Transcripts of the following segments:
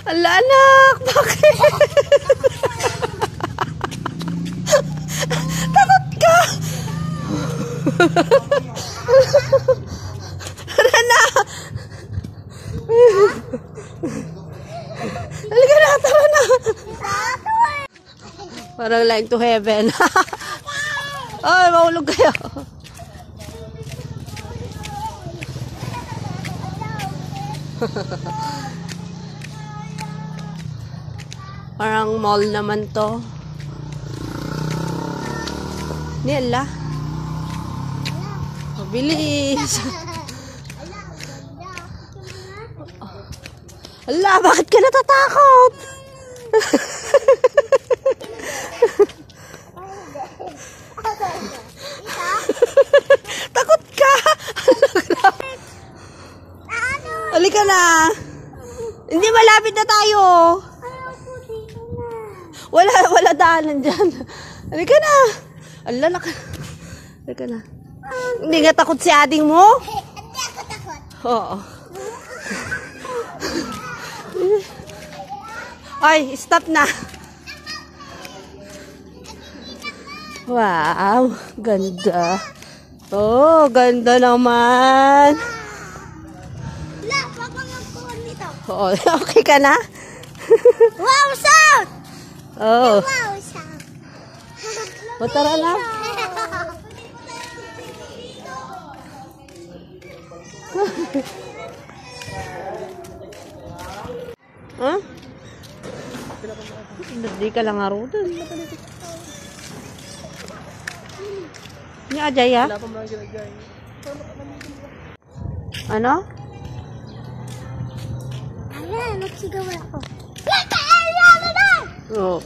Ala, anak, bakit? Takot ka! Tara na! Halika na, tara na! Parang like to heaven. Ay, mahulog kayo. Parang mall naman to. Nila. Mabilis. Ala, bakit ka natatakot? Takot ka? Halika na. Hindi, malapit na tayo. Wala daanan dyan. Halika na. Ala, halika na. Hindi nga takot si ading mo? Hindi ako takot. Oo. Ay, stop na. Wow, ganda. Oh, ganda naman. La, baka magkuhan nito. Oo, okay ka na? Wow, sound! Oh. Wow, sound. O, tara na. Huh? Hindi ka lang aro dun. Ni Ajay, ha? Ano? Ala, nagsigaw ako. Oo.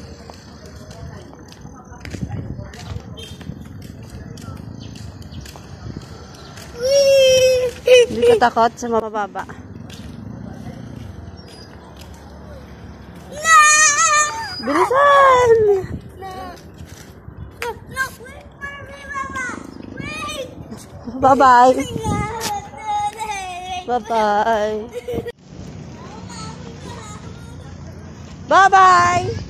Hindi ka takot sa mababa. Bilisan! No, wait for me, Mama. Wait. Bye-bye. Bye-bye. Bye-bye.